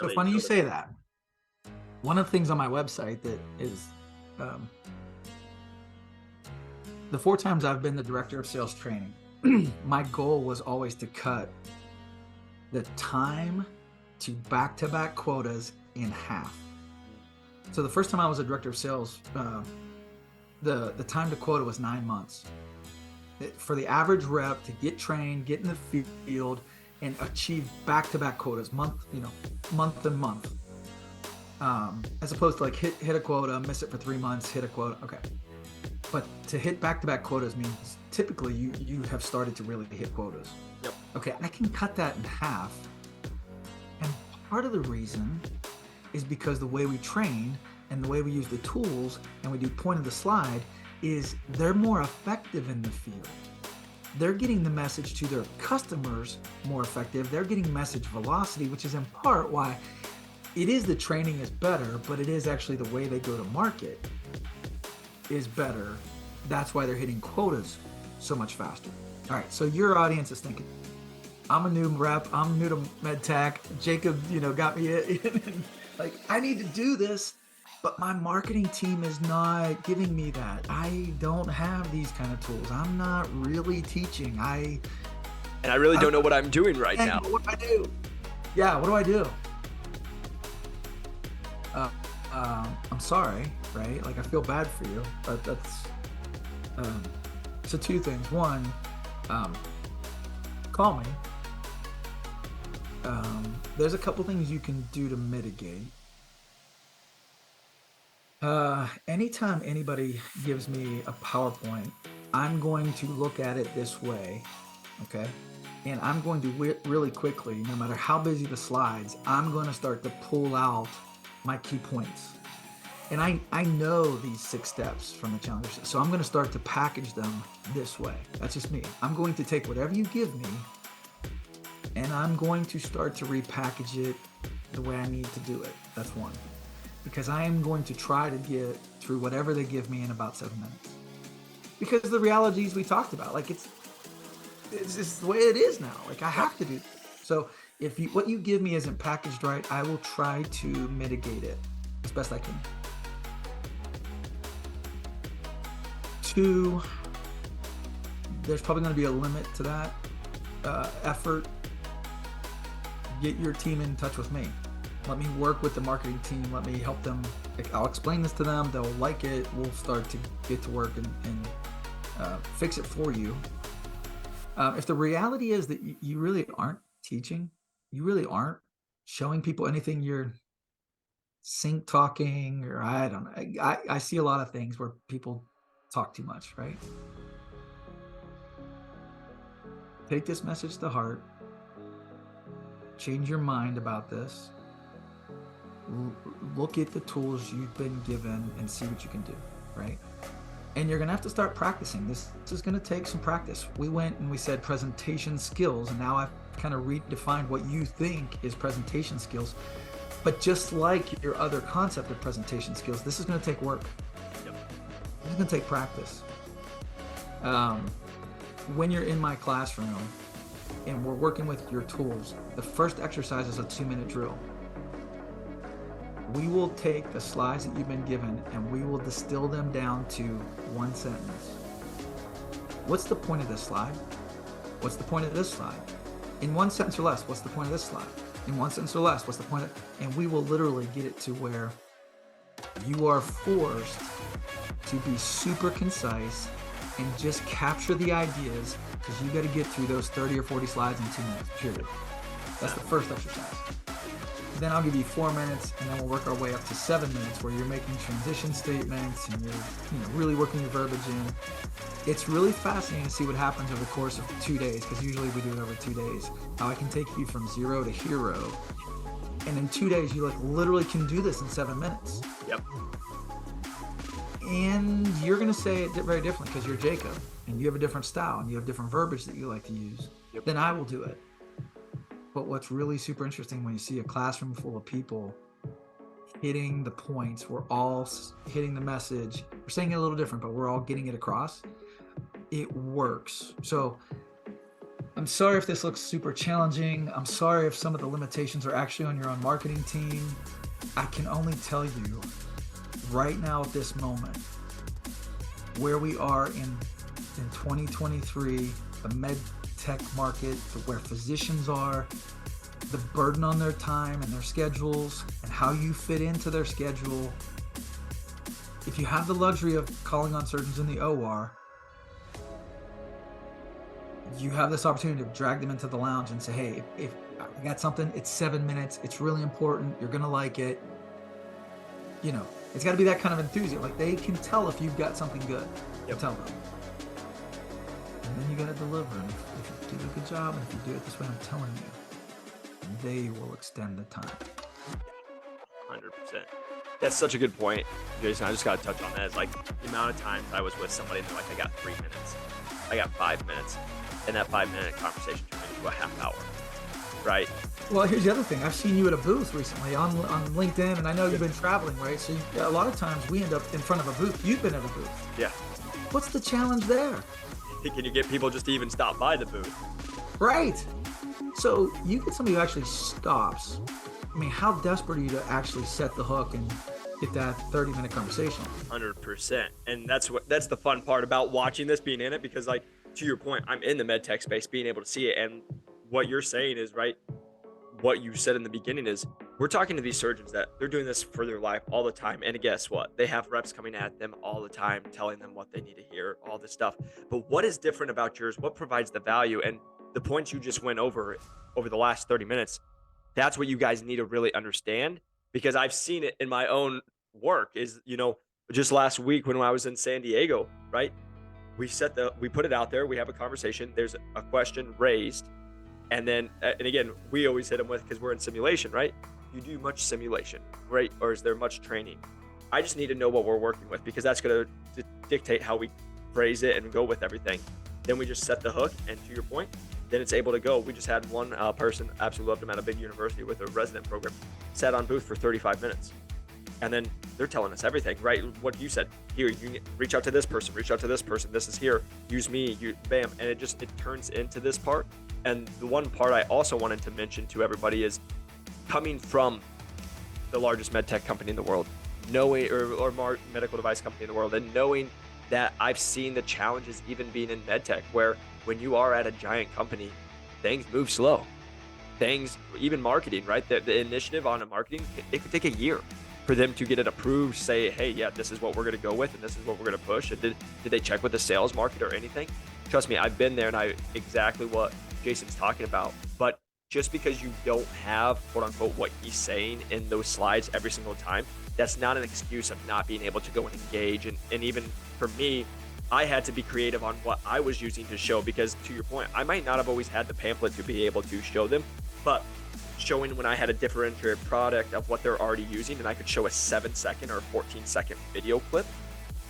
So funny you say that. One of the things on my website that is um, the 4 times I've been the director of sales training, my goal was always to cut the time to back-to-back quotas in half. So the first time I was a director of sales, the time to quota was 9 months. For the average rep to get trained, get in the field, and achieve back-to-back quotas, month and month, as opposed to like hit a quota, miss it for 3 months, hit a quota. Okay, but to hit back-to-back quotas means typically you have started to really hit quotas. Yep. Okay, I can cut that in half, and part of the reason is because the way we train and the way we use the tools and we do point of the slide is they're more effective in the field. They're getting the message to their customers more effective. They're getting message velocity, which is in part why it is the training is better, but it is actually the way they go to market is better. That's why they're hitting quotas so much faster. All right, so your audience is thinking, I'm a new rep, I'm new to MedTech. Jacob, got me in. Like, I need to do this, but my marketing team is not giving me that. I don't have these kind of tools. I'm not really teaching. And I really don't know what I'm doing right now. What do I do? Yeah, what do I do? I'm sorry, right? Like, I feel bad for you, but that's so 2 things. One, call me. There's a couple things you can do to mitigate. Anytime anybody gives me a PowerPoint, I'm going to look at it this way, okay? And I'm going to really quickly, no matter how busy the slides, I'm going to start to pull out my key points. And I know these 6 steps from the Challenger. So I'm going to start to package them this way. That's just me. I'm going to take whatever you give me and I'm going to start to repackage it the way I need to do it. That's one. Because I am going to try to get through whatever they give me in about 7 minutes. Because the realities we talked about, like it's just the way it is now. Like I have to do. So if what you give me isn't packaged right, I will try to mitigate it as best I can. 2, there's probably going to be a limit to that effort. Get your team in touch with me. Let me work with the marketing team. Let me help them. I'll explain this to them. They'll like it. We'll start to get to work and fix it for you. If the reality is that you really aren't teaching, you really aren't showing people anything, you're sync talking, or I don't know. I see a lot of things where people talk too much, right? Take this message to heart. Change your mind about this. Look at the tools you've been given and see what you can do, right? And you're gonna have to start practicing. This is gonna take some practice. We went and we said presentation skills, and now I've kind of redefined what you think is presentation skills. But just like your other concept of presentation skills, this is gonna take work. Yep. This is gonna take practice. When you're in my classroom and we're working with your tools, the first exercise is a 2-minute drill. We will take the slides that you've been given and we will distill them down to 1 sentence. What's the point of this slide? What's the point of this slide? In 1 sentence or less, what's the point of this slide? In 1 sentence or less, what's the point of, and we will literally get it to where you are forced to be super concise and just capture the ideas, because you got to get through those 30 or 40 slides in 2 minutes, period. That's the first exercise. Then I'll give you 4 minutes, and then we'll work our way up to 7 minutes where you're making transition statements and you're really working your verbiage in. It's really fascinating to see what happens over the course of 2 days, because usually we do it over 2 days. How I can take you from 0 to hero, and in 2 days you literally can do this in 7 minutes. Yep. And you're going to say it very differently because you're Jacob, and you have a different style, and you have different verbiage that you like to use. Yep. Then I will do it. But what's really super interesting when you see a classroom full of people hitting the points, we're all hitting the message, we're saying it a little different, but we're all getting it across. It works. So I'm sorry if this looks super challenging. I'm sorry if some of the limitations are actually on your own marketing team. I can only tell you right now at this moment where we are in 2023, the med tech market, where physicians are, the burden on their time and their schedules, and how you fit into their schedule. If you have the luxury of calling on surgeons in the OR, you have this opportunity to drag them into the lounge and say, hey, if I got something, it's 7 minutes, it's really important, you're gonna like it. You know, it's got to be that kind of enthusiasm. Like, they can tell if you've got something good. Yep. Tell them. And then you got to deliver. And if you do a good job, and if you do it this way, I'm telling you, they will extend the time. 100%. That's such a good point, Jason. I just got to touch on that. It's like the amount of times I was with somebody and they're like, I got 3 minutes, I got 5 minutes, and that 5-minute conversation turned into a half hour, right? Well, here's the other thing. I've seen you at a booth recently on LinkedIn, and I know you've been traveling, right? So a lot of times we end up in front of a booth. You've been at a booth. Yeah. What's the challenge there? Can you get people just to even stop by the booth? Right. So you get somebody who actually stops. I mean, how desperate are you to actually set the hook and get that 30-minute conversation? 100%. And that's the fun part about watching this, being in it, because, like, to your point, I'm in the med tech space, being able to see it. And what you're saying is right. What you said in the beginning is we're talking to these surgeons that they're doing this for their life all the time. And guess what? They have reps coming at them all the time, telling them what they need to hear, all this stuff. But what is different about yours? What provides the value? And the points you just went over the last 30 minutes, that's what you guys need to really understand, because I've seen it in my own work. Is, just last week when I was in San Diego, right? We put it out there. We have a conversation. There's a question raised. And then, and again, we always hit them with, because we're in simulation, right? You do much simulation, right? Or is there much training? I just need to know what we're working with, because that's going to dictate how we phrase it and go with everything. Then we just set the hook, and to your point, then it's able to go. We just had one person, absolutely loved him, at a big university with a resident program, sat on booth for 35 minutes. And then they're telling us everything, right? What you said, here, you reach out to this person, this is here, use me, bam. And it turns into this part. And the one part I also wanted to mention to everybody is, coming from the largest medtech company in the world, knowing, or medical device company in the world, and knowing that I've seen the challenges even being in medtech, where when you are at a giant company, things move slow. Things, even marketing, right? The initiative on a marketing, it could take a year for them to get it approved, say, hey, yeah, this is what we're going to go with, and this is what we're going to push. And did they check with the sales market or anything? Trust me, I've been there, and I exactly what Jason's talking about. But just because you don't have, quote unquote, what he's saying in those slides every single time, that's not an excuse of not being able to go and engage. And even for me, I had to be creative on what I was using to show, because to your point, I might not have always had the pamphlet to be able to show them, but showing when I had a differentiated product of what they're already using, and I could show a 7-second or 14-second video clip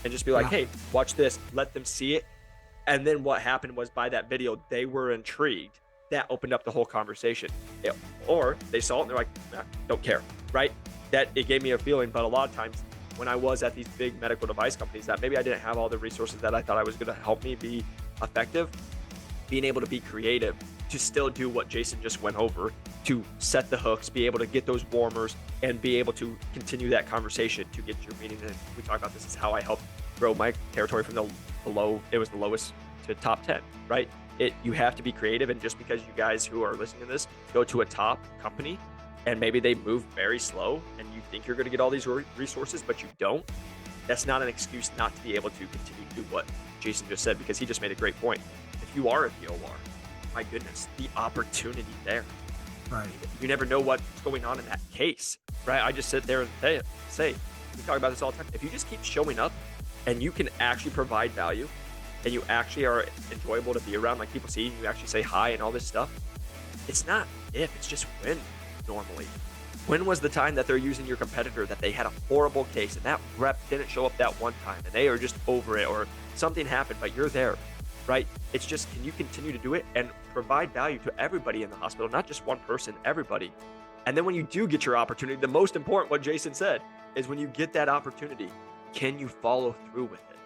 and just be like, hey, watch this, let them see it. And then what happened was, by that video, they were intrigued. That opened up the whole conversation. Or they saw it and they're like, nah, don't care, right? That it gave me a feeling. But a lot of times when I was at these big medical device companies, that maybe I didn't have all the resources that I thought I was going to help me be effective, being able to be creative, to still do what Jason just went over, to set the hooks, be able to get those warmers, and be able to continue that conversation to get your meeting. And we talk about this is how I helped grow my territory from the lowest to top 10, right? You have to be creative. And just because you guys who are listening to this go to a top company and maybe they move very slow and you think you're going to get all these resources, but you don't, that's not an excuse not to be able to continue to do what Jason just said, because he just made a great point. If you are at the OR, my goodness, the opportunity there. Right. You never know what's going on in that case, right? I just sit there and say, we talk about this all the time. If you just keep showing up and you can actually provide value, and you actually are enjoyable to be around, like people see you actually say hi and all this stuff, it's not if, it's just when. Normally, when was the time that they're using your competitor that they had a horrible case and that rep didn't show up that one time and they are just over it, or something happened, but you're there, right? It's just, can you continue to do it and provide value to everybody in the hospital, not just one person, everybody. And then when you do get your opportunity, the most important, what Jason said, is when you get that opportunity, can you follow through with it?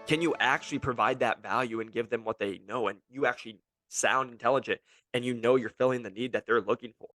Can you actually provide that value and give them what they know, and you actually sound intelligent, and you know you're filling the need that they're looking for.